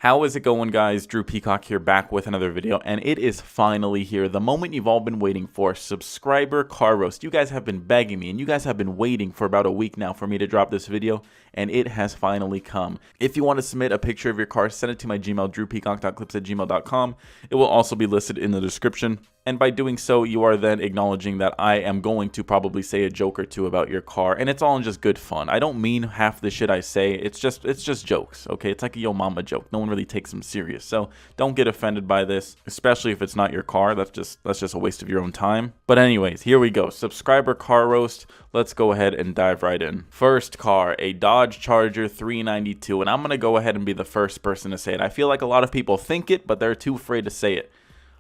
How is it going, guys? Drew Peacock here, back with another video, and it is finally here. The moment you've all been waiting for, subscriber car roast. You guys have been begging me, and you guys have been waiting for about a week now for me to drop this video, and it has finally come. If you want to submit a picture of your car, send it to my Gmail, drewpeacock.clips@gmail.com. It will also be listed in the description. And by doing so, you are then acknowledging that I am going to probably say a joke or two about your car, and it's all in just good fun. I don't mean half the shit I say. It's just jokes, okay? It's like a yo mama joke. No one really takes them serious. So don't get offended by this, especially if it's not your car. That's just a waste of your own time. But anyways, here we go. Subscriber car roast. Let's go ahead and dive right in. First car, a Dodge Charger 392, and I'm gonna go ahead and be the first person to say it. I feel like a lot of people think it, but they're too afraid to say it.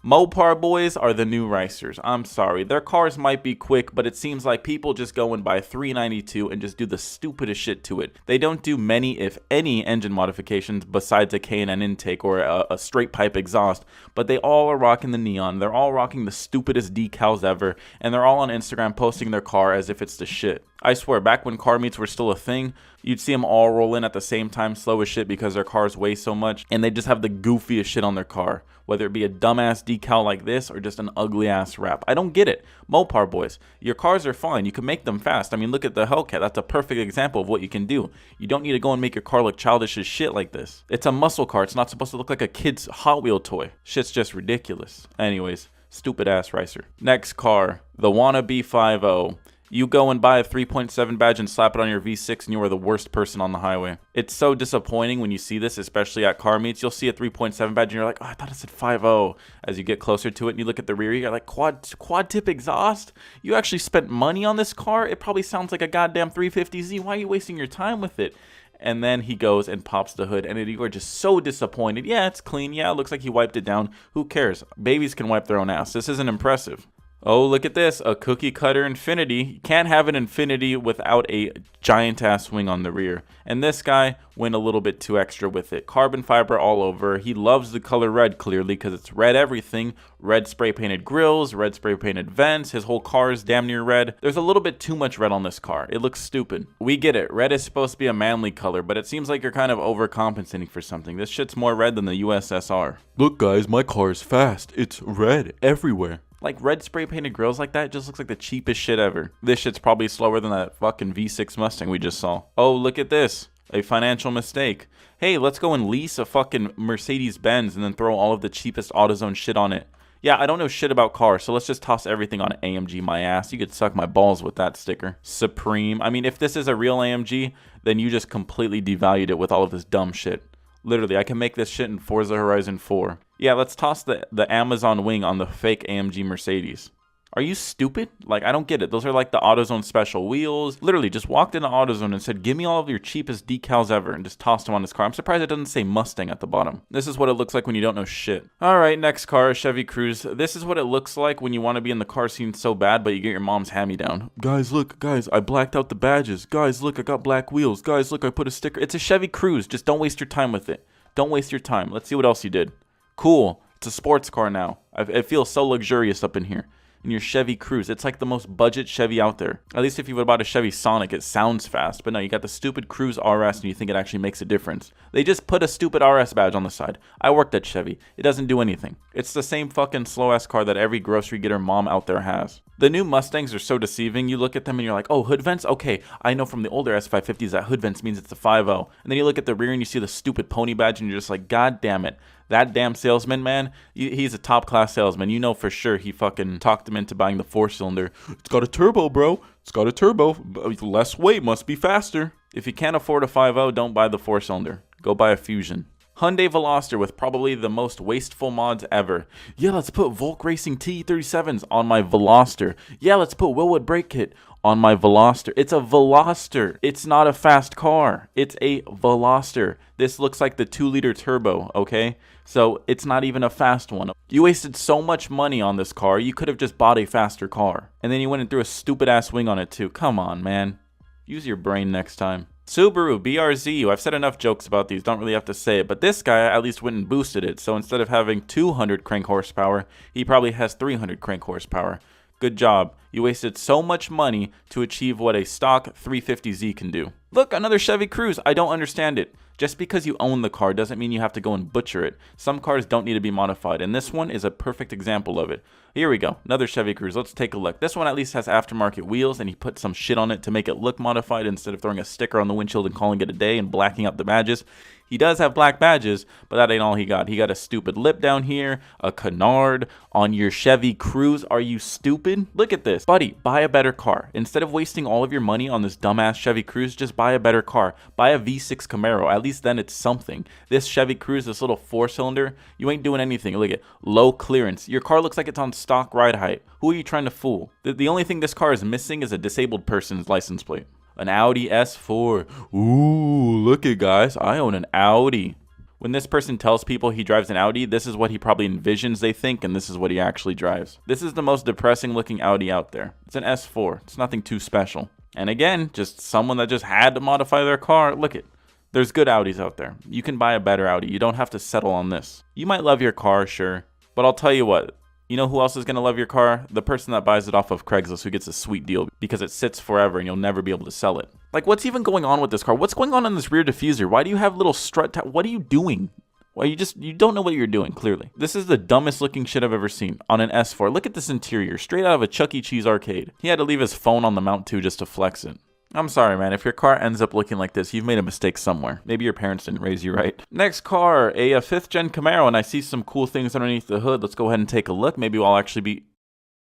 Mopar boys are the new racers. I'm sorry. Their cars might be quick, but it seems like people just go and buy 392 and just do the stupidest shit to it. They don't do many, if any, engine modifications besides a K&N intake or a straight pipe exhaust, but they all are rocking the neon. They're all rocking the stupidest decals ever, and they're all on Instagram posting their car as if it's the shit. I swear, back when car meets were still a thing, you'd see them all roll in at the same time, slow as shit because their cars weigh so much, and they just have the goofiest shit on their car. Whether it be a dumbass decal like this or just an ugly ass wrap. I don't get it. Mopar boys, your cars are fine. You can make them fast. I mean, look at the Hellcat. That's a perfect example of what you can do. You don't need to go and make your car look childish as shit like this. It's a muscle car. It's not supposed to look like a kid's Hot Wheel toy. Shit's just ridiculous. Anyways, stupid ass racer. Next car, the wannabe 5.0. You go and buy a 3.7 badge and slap it on your V6 and you are the worst person on the highway. It's so disappointing when you see this, especially at car meets. You'll see a 3.7 badge and you're like, oh, I thought it said 5.0. As you get closer to it and you look at the rear, you're like, quad tip exhaust? You actually spent money on this car? It probably sounds like a goddamn 350Z. Why are you wasting your time with it? And then he goes and pops the hood, and you are just so disappointed. Yeah, it's clean. Yeah, it looks like he wiped it down. Who cares? Babies can wipe their own ass. This isn't impressive. Oh, look at this, a cookie cutter Infinity. You can't have an Infinity without a giant ass wing on the rear. And this guy went a little bit too extra with it. Carbon fiber all over. He loves the color red, clearly, because it's red everything. Red spray painted grills, red spray painted vents. His whole car is damn near red. There's a little bit too much red on this car. It looks stupid. We get it. Red is supposed to be a manly color, but it seems like you're kind of overcompensating for something. This shit's more red than the USSR. Look, guys, my car is fast. It's red everywhere. Like, red spray painted grills like that just looks like the cheapest shit ever. This shit's probably slower than that fucking V6 Mustang we just saw. Oh, look at this. A financial mistake. Hey, let's go and lease a fucking Mercedes-Benz and then throw all of the cheapest AutoZone shit on it. Yeah, I don't know shit about cars, so let's just toss everything on AMG my ass. You could suck my balls with that sticker. Supreme. I mean, if this is a real AMG, then you just completely devalued it with all of this dumb shit. Literally, I can make this shit in Forza Horizon 4. Yeah, let's toss the Amazon wing on the fake AMG Mercedes. Are you stupid? Like, I don't get it. Those are like the AutoZone special wheels. Literally, just walked into AutoZone and said, give me all of your cheapest decals ever, and just tossed them on this car. I'm surprised it doesn't say Mustang at the bottom. This is what it looks like when you don't know shit. All right, next car, Chevy Cruze. This is what it looks like when you want to be in the car scene so bad, but you get your mom's hand-me-down. Guys, look, guys, I blacked out the badges. Guys, look, I got black wheels. Guys, look, I put a sticker. It's a Chevy Cruze. Just don't waste your time with it. Don't waste your time. Let's see what else you did. Cool. It's a sports car now. It feels so luxurious up in here. In your Chevy Cruze. It's like the most budget Chevy out there. At least if you would have bought a Chevy Sonic, it sounds fast. But no, you got the stupid Cruze RS and you think it actually makes a difference. They just put a stupid RS badge on the side. I worked at Chevy. It doesn't do anything. It's the same fucking slow-ass car that every grocery getter mom out there has. The new Mustangs are so deceiving. You look at them and you're like, oh, hood vents? Okay, I know from the older S550s that hood vents means it's a 5.0. And then you look at the rear and you see the stupid pony badge and you're just like, god damn it. That damn salesman, man, he's a top-class salesman. You know for sure he fucking talked him into buying the 4-cylinder. It's got a turbo, bro. It's got a turbo. Less weight, must be faster. If you can't afford a 5.0, don't buy the 4-cylinder. Go buy a Fusion. Hyundai Veloster with probably the most wasteful mods ever. Yeah, let's put Volk Racing TE37s on my Veloster. Yeah, let's put Willwood brake kit on my Veloster. It's a Veloster. It's not a fast car. It's a Veloster. This looks like the 2-liter turbo, okay? So it's not even a fast one. You wasted so much money on this car, you could have just bought a faster car. And then you went and threw a stupid ass wing on it too. Come on, man. Use your brain next time. Subaru Brz. I've said enough jokes about these, don't really have to say it, but this guy at least went and boosted it. So instead of having 200 crank horsepower, he probably has 300 crank horsepower. Good job. You wasted so much money to achieve what a stock 350Z can do. Look, another Chevy Cruze. I don't understand it. Just because you own the car doesn't mean you have to go and butcher it. Some cars don't need to be modified, and this one is a perfect example of it. Here we go, another Chevy Cruze. Let's take a look. This one at least has aftermarket wheels, and he put some shit on it to make it look modified instead of throwing a sticker on the windshield and calling it a day and blacking out the badges. He does have black badges, but that ain't all he got. He got a stupid lip down here, a canard on your Chevy Cruze. Are you stupid? Look at this. Buddy, buy a better car. Instead of wasting all of your money on this dumbass Chevy Cruze, just buy a better car. Buy a V6 Camaro. At least then it's something. This Chevy Cruze, this little 4-cylinder, you ain't doing anything. Look at low clearance. Your car looks like it's on stock ride height. Who are you trying to fool? The only thing this car is missing is a disabled person's license plate. An Audi S4. Ooh, look it, guys. I own an Audi. When this person tells people he drives an Audi, this is what he probably envisions they think, and this is what he actually drives. This is the most depressing looking Audi out there. It's an S4. It's nothing too special. And again, just someone that just had to modify their car. Look it. There's good Audis out there. You can buy a better Audi. You don't have to settle on this. You might love your car, sure. But I'll tell you what. You know who else is going to love your car? The person that buys it off of Craigslist who gets a sweet deal because it sits forever and you'll never be able to sell it. Like, what's even going on with this car? What's going on in this rear diffuser? Why do you have little strut? What are you doing? Well, you don't know what you're doing, clearly. This is the dumbest looking shit I've ever seen on an S4. Look at this interior, straight out of a Chuck E. Cheese arcade. He had to leave his phone on the mount too just to flex it. I'm sorry, man. If your car ends up looking like this, you've made a mistake somewhere. Maybe your parents didn't raise you right. Next car, a 5th gen Camaro, and I see some cool things underneath the hood. Let's go ahead and take a look. Maybe I'll actually be...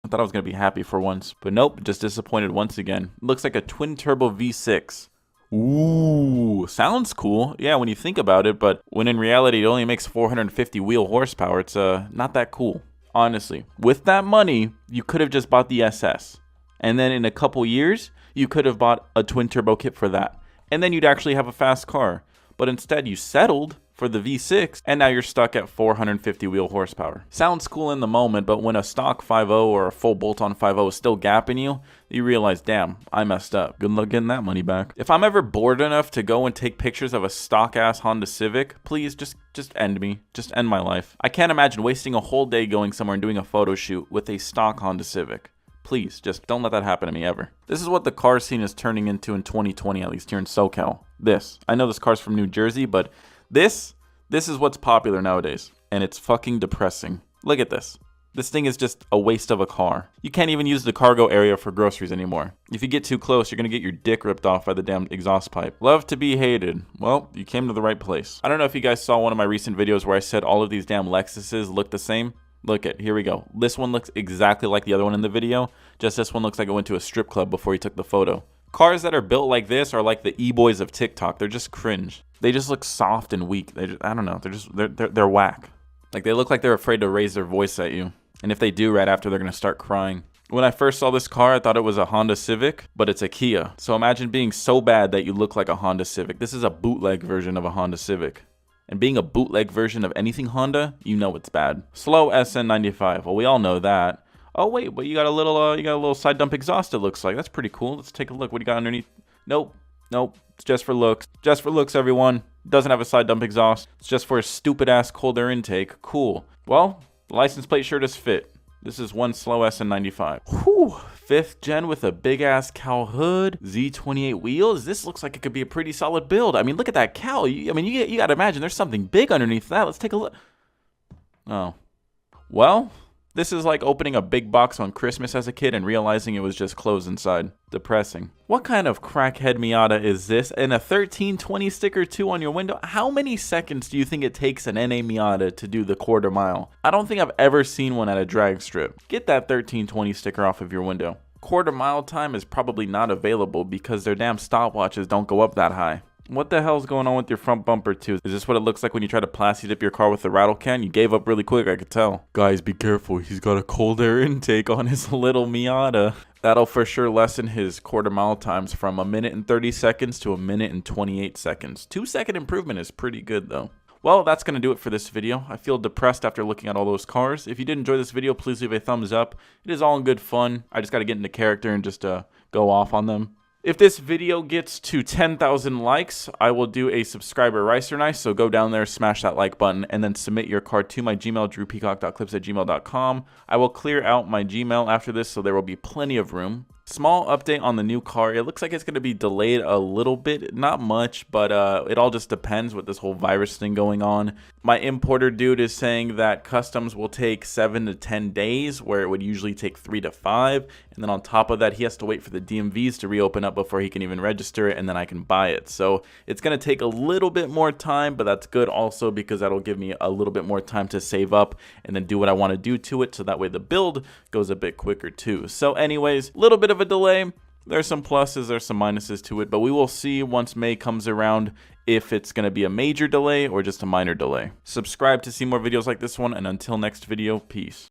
I thought I was going to be happy for once, but nope, just disappointed once again. Looks like a twin-turbo V6. Ooh, sounds cool. Yeah, when you think about it, but when in reality it only makes 450 wheel horsepower, it's not that cool. Honestly, with that money, you could have just bought the SS. And then in a couple years, you could have bought a twin turbo kit for that. And then you'd actually have a fast car. But instead you settled for the V6 and now you're stuck at 450 wheel horsepower. Sounds cool in the moment, but when a stock 5.0 or a full bolt-on 5.0 is still gapping you, you realize, damn, I messed up. Good luck getting that money back. If I'm ever bored enough to go and take pictures of a stock-ass Honda Civic, please just end me. Just end my life. I can't imagine wasting a whole day going somewhere and doing a photo shoot with a stock Honda Civic. Please, just don't let that happen to me ever. This is what the car scene is turning into in 2020, at least here in SoCal. This. I know this car's from New Jersey, but this is what's popular nowadays. And it's fucking depressing. Look at this. This thing is just a waste of a car. You can't even use the cargo area for groceries anymore. If you get too close, you're gonna get your dick ripped off by the damn exhaust pipe. Love to be hated. Well, you came to the right place. I don't know if you guys saw one of my recent videos where I said all of these damn Lexuses look the same. Look at, here we go. This one looks exactly like the other one in the video. Just this one looks like it went to a strip club before he took the photo. Cars that are built like this are like the e-boys of TikTok. They're just cringe. They just look soft and weak. I don't know. They're whack. Like they look like they're afraid to raise their voice at you. And if they do right after, they're going to start crying. When I first saw this car, I thought it was a Honda Civic, but it's a Kia. So imagine being so bad that you look like a Honda Civic. This is a bootleg version of a Honda Civic. And being a bootleg version of anything Honda, you know it's bad. Slow SN95. Well, we all know that. Oh wait, but you got a little side dump exhaust. It looks like that's pretty cool. Let's take a look. What do you got underneath? Nope. It's just for looks. Just for looks, everyone. Doesn't have a side dump exhaust. It's just for a stupid ass cold air intake. Cool. Well, the license plate sure does fit. This is one slow SN95. Whew. 5th gen with a big ass cowl hood, Z28 wheels. This looks like it could be a pretty solid build. I mean, look at that cowl. You gotta imagine there's something big underneath that. Let's take a look. Oh, well, this is like opening a big box on Christmas as a kid and realizing it was just clothes inside. Depressing. What kind of crackhead Miata is this? And a 1320 sticker too on your window? How many seconds do you think it takes an NA Miata to do the quarter mile? I don't think I've ever seen one at a drag strip. Get that 1320 sticker off of your window. Quarter mile time is probably not available because their damn stopwatches don't go up that high. What the hell's going on with your front bumper too? Is this what it looks like when you try to plasti dip your car with a rattle can? You gave up really quick, I could tell. Guys, be careful. He's got a cold air intake on his little Miata. That'll for sure lessen his quarter mile times from 1 minute and 30 seconds to 1 minute and 28 seconds. 2-second improvement is pretty good though. Well, that's going to do it for this video. I feel depressed after looking at all those cars. If you did enjoy this video, please leave a thumbs up. It is all in good fun. I just got to get into character and just go off on them. If this video gets to 10,000 likes, I will do a subscriber rice or nice, so go down there, smash that like button, and then submit your card to my Gmail, drewpeacock.clips@gmail.com. I will clear out my Gmail after this, so there will be plenty of room. Small update on the new car. It looks like it's going to be delayed a little bit, not much, but it all just depends with this whole virus thing going on. My importer dude is saying that customs will take 7 to 10 days, where it would usually take 3 to 5. And then on top of that, he has to wait for the DMVs to reopen up before he can even register it, and then I can buy it. So it's going to take a little bit more time, but that's good also because that'll give me a little bit more time to save up and then do what I want to do to it, so that way the build goes a bit quicker too. So anyways, a little bit of a delay. There's some pluses, there's some minuses to it, but we will see once May comes around if it's going to be a major delay or just a minor delay. Subscribe to see more videos like this one, and until next video, peace.